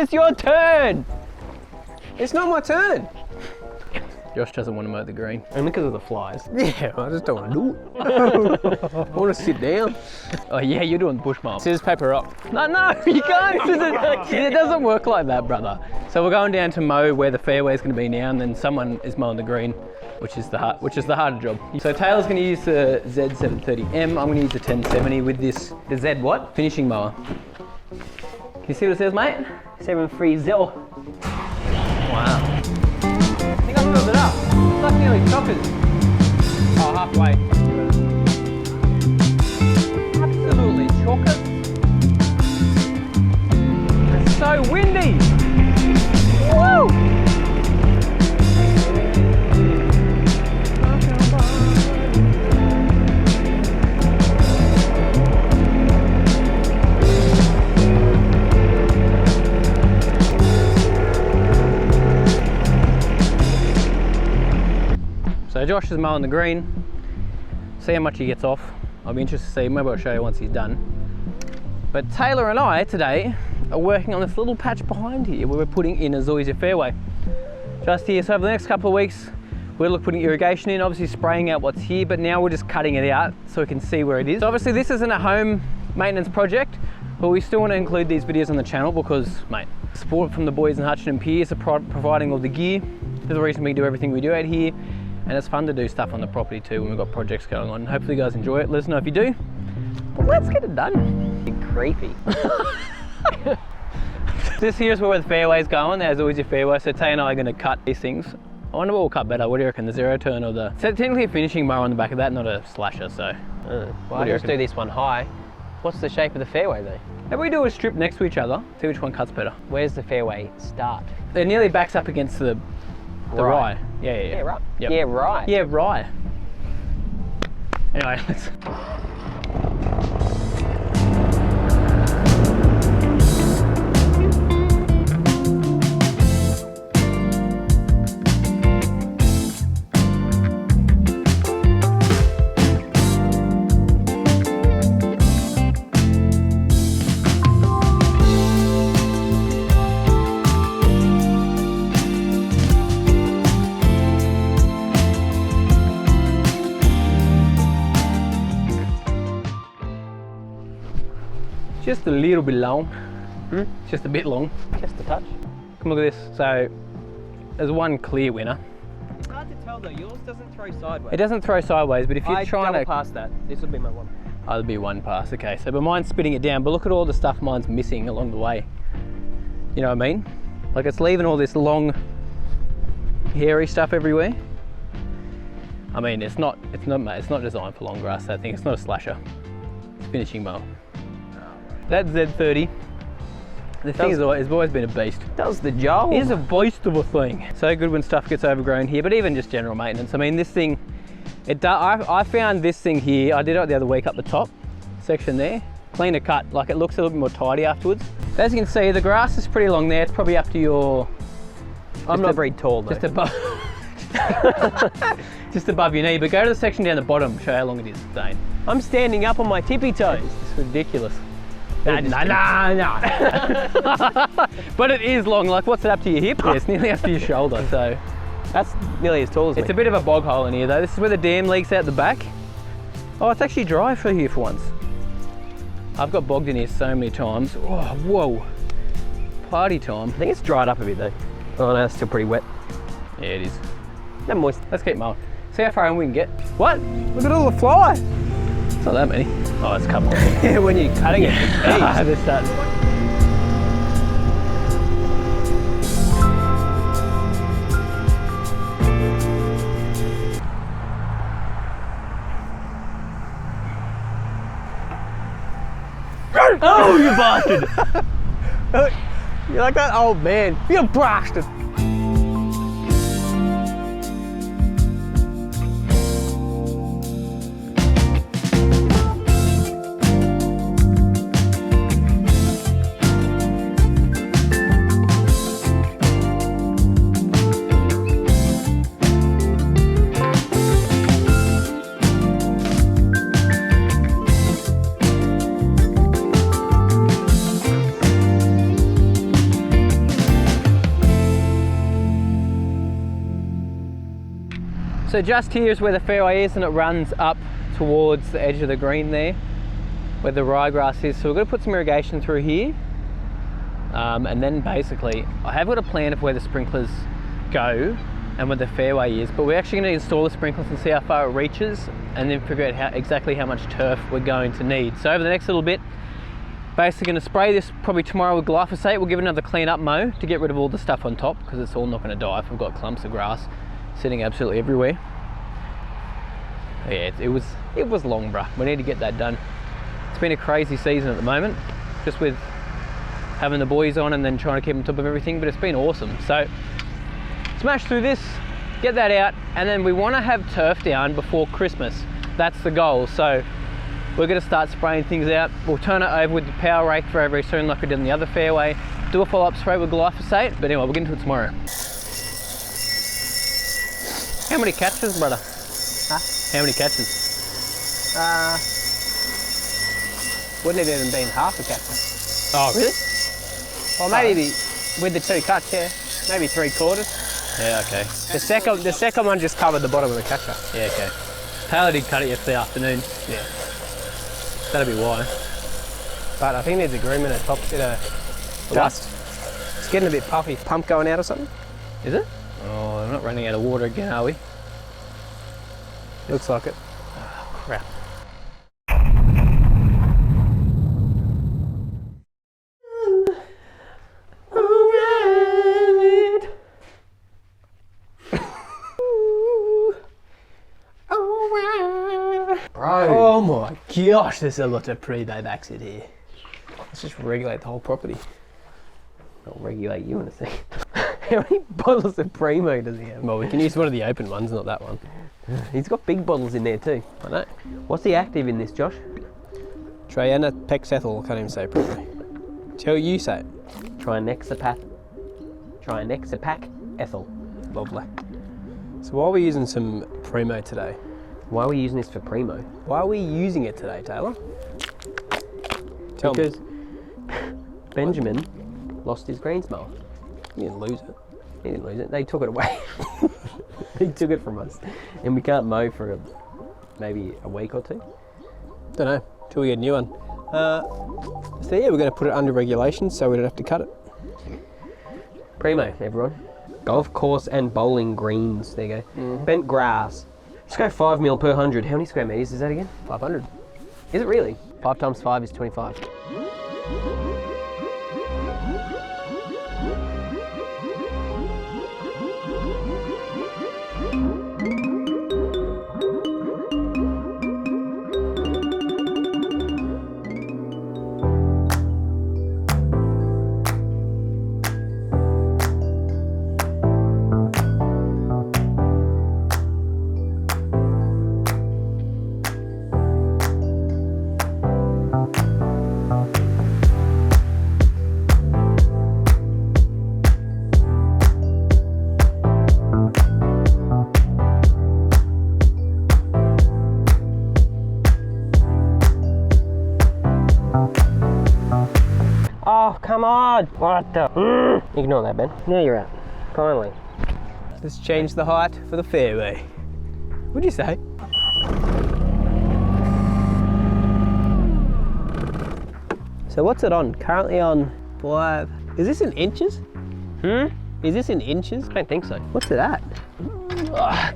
it's your turn. It's not my turn. Josh doesn't want to mow the green. Only because of the flies. Yeah, I just don't want to do it. I want to sit down. Oh yeah, you're doing bush mow. Scissors, paper, rock. No, you can't. It doesn't work like that, brother. So we're going down to mow where the fairway is going to be now, and then someone is mowing the green, which is the harder job. So Taylor's going to use the Z730M. I'm going to use the 1070 with this. The Z what? Finishing mower. Can you see what it says, mate? 730. Wow. I think I filled it up. It's like nearly chockers. Oh, halfway. Absolutely chockers. It's so windy. Woo! So Josh is mowing the green, see how much he gets off. I'll be interested to see, maybe I'll show you once he's done. But Taylor and I today are working on this little patch behind here where we're putting in a Zoysia fairway. Just here, so over the next couple of weeks, we'll look putting irrigation in, obviously spraying out what's here, but now we're just cutting it out so we can see where it is. So obviously this isn't a home maintenance project, but we still want to include these videos on the channel because, mate, support from the boys in Hutchinson Piers are providing all the gear. There's the reason we do everything we do out here. And it's fun to do stuff on the property too when we've got projects going on. Hopefully you guys enjoy it. Let us know if you do. But let's get it done. You're creepy. This here's where the fairway's going. There's always your fairway. So Tay and I are going to cut these things. I wonder what will cut better. What do you reckon? The zero turn or the... So technically a finishing mower on the back of that, not a slasher, so... Well, let's do this one high. What's the shape of the fairway though? Maybe we do a strip next to each other. See which one cuts better. Where's the fairway start? It nearly backs up against the rye. Yeah, right. Yep. Yeah, right. Yeah, rye. Anyway, let's... Just a little bit long. Just a bit long. Just a touch. Come look at this. So there's one clear winner. It's hard to tell though. Yours doesn't throw sideways. It doesn't throw sideways, but if you're trying to pass that, this would be my one. Oh, there'll be one pass. Okay, so but mine's spitting it down. But look at all the stuff mine's missing along the way. You know what I mean? Like it's leaving all this long, hairy stuff everywhere. I mean, it's not designed for long grass. That thing. It's not a slasher. It's finishing mower. That Z30, the thing is, it's always been a beast. Does the job. It is a beast of a thing. So good when stuff gets overgrown here, but even just general maintenance. I mean, this thing, I found this thing here, I did it the other week up the top section there. Cleaner cut, like it looks a little bit more tidy afterwards. But as you can see, the grass is pretty long there. It's probably up to your... I'm not very tall though. Just above, just above your knee, but go to the section down the bottom, show how long it is, Dane. I'm standing up on my tippy toes. It's ridiculous. No. But it is long, like what's it up to your hip? Yeah, it's nearly up to your shoulder, so. That's nearly as tall as me. It's a bit of a bog hole in here though. This is where the dam leaks out the back. Oh, it's actually dry for here for once. I've got bogged in here so many times. Oh, whoa. Party time. I think it's dried up a bit though. Oh no, it's still pretty wet. Yeah, it is. Not moist. Let's keep mowing. See how far in we can get. What? Look at all the fly. It's not that many. Oh, it's a couple. Yeah, when you're cutting it. They're starting. Oh, you bastard! You're like that old man. You bastard! So just here is where the fairway is, and it runs up towards the edge of the green there, where the ryegrass is. So we're going to put some irrigation through here. And then basically, I have got a plan of where the sprinklers go and where the fairway is, but we're actually going to install the sprinklers and see how far it reaches, and then figure out exactly how much turf we're going to need. So over the next little bit, basically going to spray this probably tomorrow with glyphosate. We'll give it another clean up mow to get rid of all the stuff on top, because it's all not going to die if we've got clumps of grass sitting absolutely everywhere. Yeah, it was long, bruh. We need to get that done. It's been a crazy season at the moment, just with having the boys on and then trying to keep on top of everything, but it's been awesome. So smash through this, get that out, and then we want to have turf down before Christmas. That's the goal. So we're going to start spraying things out. We'll turn it over with the power rake very, very soon, like we did in the other fairway. Do a follow-up spray with glyphosate, but anyway, we'll get into it tomorrow. How many catches, brother? Huh? How many catches? Wouldn't have even been half a catcher. Oh, really? Well, maybe with the 2 cuts, yeah. Maybe 3/4. Yeah, okay. The second one just covered the bottom of the catcher. Yeah, okay. Taylor did cut it yesterday afternoon. Yeah. That'll be why. But I think there's a groom in a top bit of dust. It's getting a bit puffy. Pump going out or something? Is it? Oh, I'm not running out of water again, are we? Looks like it. Oh, crap. Oh my gosh, there's a lot of pre-baybacks in here. Let's just regulate the whole property. I'll regulate you in a second. How many bottles of Primo does he have? Well, we can use one of the open ones, not that one. He's got big bottles in there too. I know. What's the active in this, Josh? Triana Pexethyl, I can't even say it properly. Tell you say it. Trinexapac ethyl. Lovely. So why are we using some Primo today? Why are we using this for Primo? Why are we using it today, Taylor? Tell me. Because Benjamin lost his greens mower. You didn't lose it. He didn't lose it. They took it away. He took it from us, and we can't mow for maybe a week or 2. Don't know, till we get a new one. So yeah, we're going to put it under regulation so we don't have to cut it. Primo, everyone. Golf course and bowling greens. There you go. Bent grass. Let's go 5 mil per 100. How many square meters is that again? 500. Is it really? 5 times 5 is 25. Oh, come on! What the? Ignore that, Ben. Now you're out. Finally. Let's change the height for the fairway. What'd you say? So what's it on? Currently on 5. Is this in inches? Is this in inches? I don't think so. What's it at?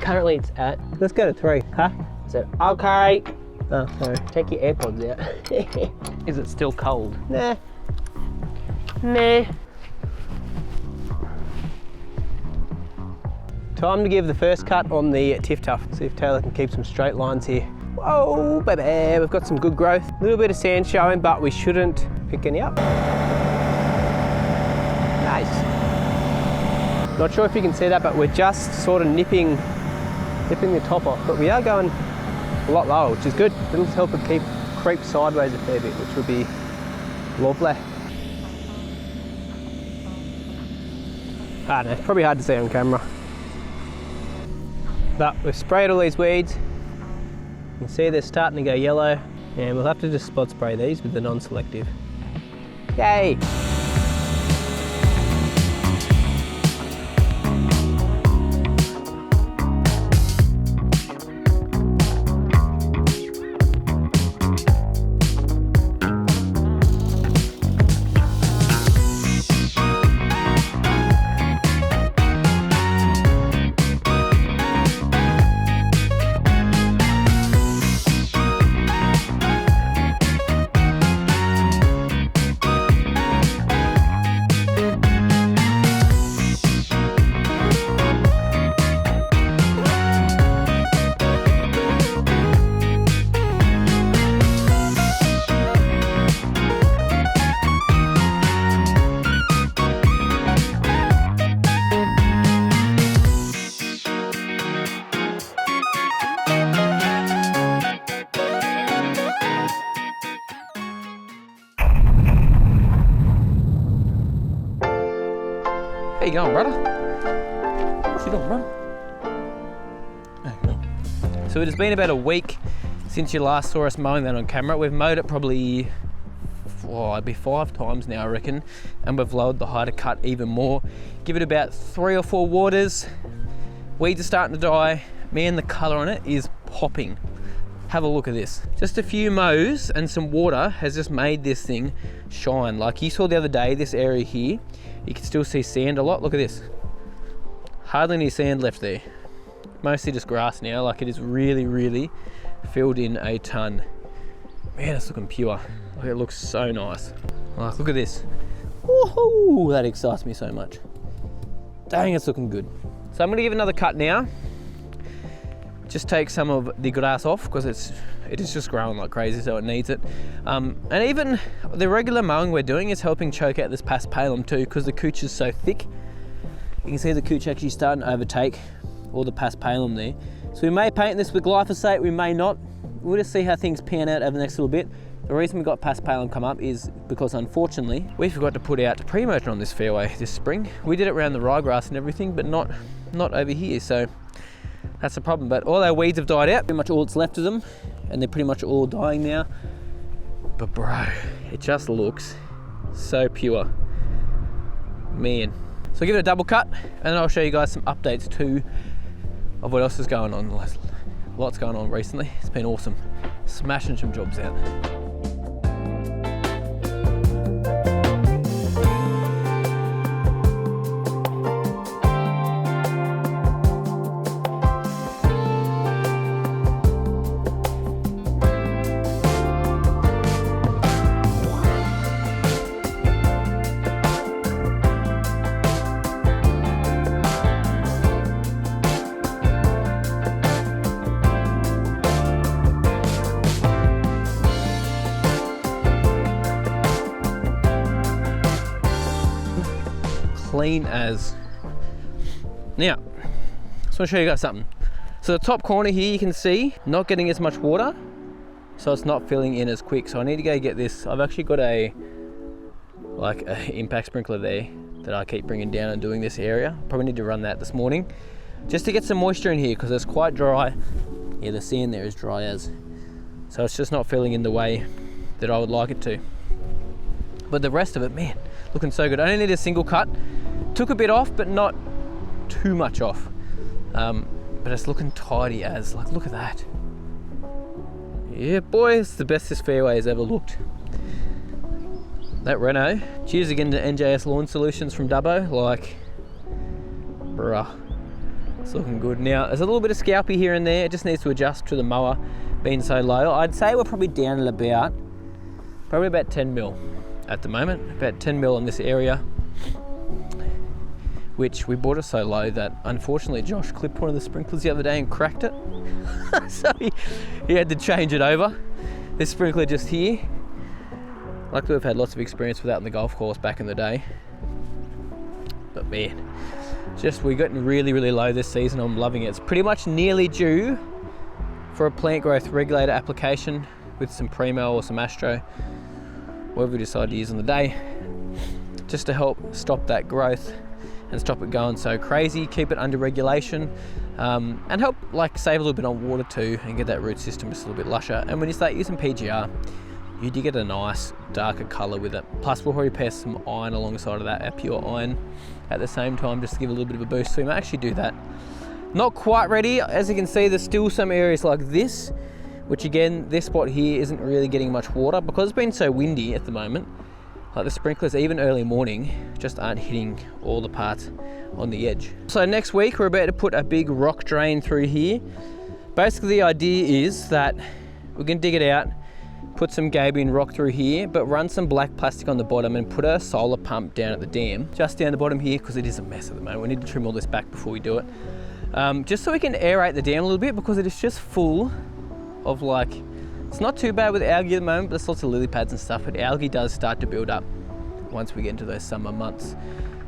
Currently it's at... Let's go to 3. Huh? So, okay. Oh, sorry. Take your AirPods out. Is it still cold? Nah. Nah. Time to give the first cut on the Tiff Tuff. See if Taylor can keep some straight lines here. Whoa, baby, we've got some good growth. A little bit of sand showing, but we shouldn't pick any up. Nice. Not sure if you can see that, but we're just sort of nipping the top off. But we are going a lot lower, which is good. It'll help it creep sideways a fair bit, which would be lovely. I don't know, it's probably hard to see on camera. But we've sprayed all these weeds. You can see they're starting to go yellow, and we'll have to just spot spray these with the non-selective. Yay! How you going, brother? What's you doing, brother? So it has been about a week since you last saw us mowing that on camera. We've mowed it probably, it'd be 5 times now, I reckon, and we've lowered the height of cut even more. Give it about 3 or 4 waters. Weeds are starting to die. Man, the colour on it is popping. Have a look at this. Just a few mows and some water has just made this thing shine. Like you saw the other day, this area here, you can still see sand a lot. Look at this. Hardly any sand left there. Mostly just grass now. Like it is really, really filled in a ton. Man, it's looking pure. Like it looks so nice. Like, look at this. Woohoo! That excites me so much. Dang, it's looking good. So I'm gonna give another cut now. Just take some of the grass off because it is just growing like crazy, so it needs it. And even the regular mowing we're doing is helping choke out this paspalum too, because the cooch is so thick. You can see the cooch actually starting to overtake all the paspalum there. So we may paint this with glyphosate, we may not. We'll just see how things pan out over the next little bit. The reason we got paspalum come up is because unfortunately we forgot to put out pre-emergent on this fairway this spring. We did it around the ryegrass and everything, but not over here. So that's the problem. But all our weeds have died out, pretty much all that's left of them, and they're pretty much all dying now. But bro, it just looks so pure, man. So give it a double cut, and then I'll show you guys some updates too of what else is going on. Lots going on recently. It's been awesome. Smashing some jobs out. Clean as. Now, just want to show you guys something. So the top corner here, you can see not getting as much water, so it's not filling in as quick. So I need to go get this. I've actually got a impact sprinkler there that I keep bringing down and doing this area. Probably need to run that this morning just to get some moisture in here because it's quite dry. Yeah, the sand there is dry as, so it's just not filling in the way that I would like it to. But the rest of it, man, looking so good. I only need a single cut. Took a bit off, but not too much off. But it's looking tidy as, like, look at that. Yeah, boy, it's the best this fairway has ever looked. That Reno. Cheers again to NJS Lawn Solutions from Dubbo. Like, bruh, it's looking good. Now, there's a little bit of scalpy here and there. It just needs to adjust to the mower being so low. I'd say we're probably down at about 10 mil at the moment. About 10 mil in this area, which we bought it so low that unfortunately Josh clipped one of the sprinklers the other day and cracked it. So he had to change it over. This sprinkler just here. Luckily we've had lots of experience with that in the golf course back in the day. But man, we're getting really, really low this season. I'm loving it. It's pretty much nearly due for a plant growth regulator application with some Primo or some Astro, whatever we decide to use on the day, just to help stop that growth and stop it going so crazy, keep it under regulation, and help like save a little bit on water too and get that root system just a little bit lusher. And when you start using PGR, you do get a nice darker colour with it. Plus we'll probably pair some iron alongside of that, our pure iron at the same time, just to give a little bit of a boost. So we might actually do that. Not quite ready. As you can see, there's still some areas like this, which again, this spot here isn't really getting much water because it's been so windy at the moment. Like the sprinklers, even early morning, just aren't hitting all the parts on the edge. So next week, we're about to put a big rock drain through here. Basically, the idea is that we can dig it out, put some gabion rock through here, but run some black plastic on the bottom and put a solar pump down at the dam, just down the bottom here, because it is a mess at the moment. We need to trim all this back before we do it. Just so we can aerate the dam a little bit, because it is just full of like, it's not too bad with algae at the moment, but there's lots of lily pads and stuff, but algae does start to build up once we get into those summer months.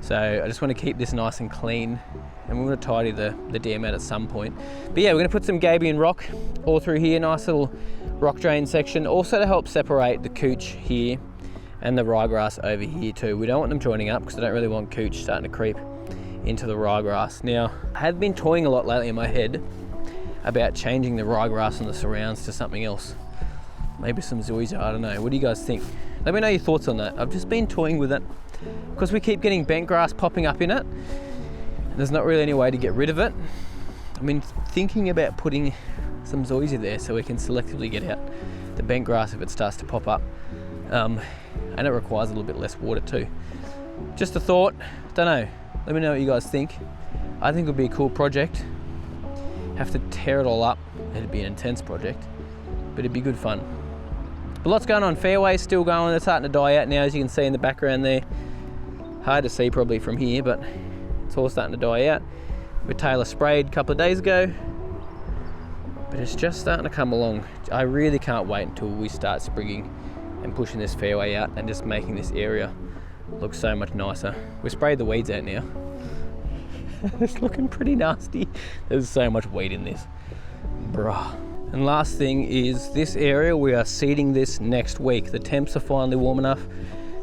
So I just want to keep this nice and clean, and we're going to tidy the dam out at some point. But yeah, we're going to put some gabion rock all through here, nice little rock drain section, also to help separate the cooch here and the ryegrass over here too. We don't want them joining up because I don't really want cooch starting to creep into the ryegrass. Now, I have been toying a lot lately in my head about changing the ryegrass on the surrounds to something else. Maybe some Zoysia, I don't know. What do you guys think? Let me know your thoughts on that. I've just been toying with it because we keep getting bent grass popping up in it. There's not really any way to get rid of it. I've been thinking about putting some Zoysia there so we can selectively get out the bent grass if it starts to pop up. And it requires a little bit less water too. Just a thought, don't know. Let me know what you guys think. I think it would be a cool project. Have to tear it all up. It'd be an intense project, but it'd be good fun. But lots going on. Fairway still going. They're starting to die out now, as you can see in the background there. Hard to see probably from here, but it's all starting to die out. We Taylor sprayed a couple of days ago, but it's just starting to come along. I really can't wait until we start sprigging and pushing this fairway out and just making this area look so much nicer. We sprayed the weeds out now. It's looking pretty nasty. There's so much weed in this. Bruh. And last thing is this area, we are seeding this next week. The temps are finally warm enough.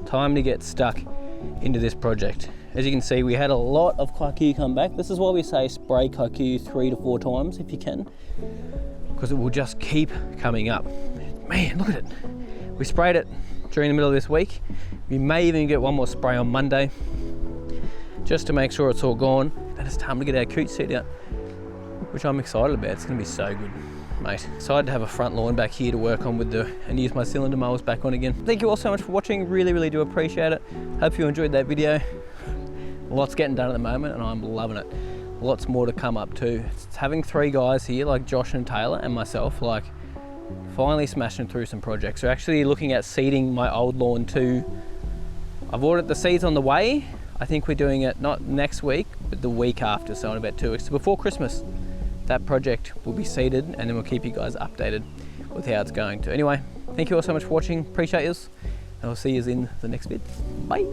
Time to get stuck into this project. As you can see, we had a lot of kikuyu come back. This is why we say spray kikuyu 3 to 4 times if you can, because it will just keep coming up. Man, look at it. We sprayed it during the middle of this week. We may even get one more spray on Monday, just to make sure it's all gone. And it's time to get our cooch seed out, which I'm excited about. It's gonna be so good, mate. Excited to have a front lawn back here to work on with and use my cylinder mowers back on again. Thank you all so much for watching. Really do appreciate it. Hope you enjoyed that video. Lots getting done at the moment and I'm loving it. Lots more to come up too. It's having 3 guys here like Josh and Taylor and myself, like finally smashing through some projects. We're actually looking at seeding my old lawn too. I've ordered the seeds on the way. I think we're doing it not next week, but the week after, so in about 2 weeks. So before Christmas, that project will be seeded and then we'll keep you guys updated with how it's going too. Anyway, thank you all so much for watching. Appreciate yous. And I'll see you in the next vid. Bye.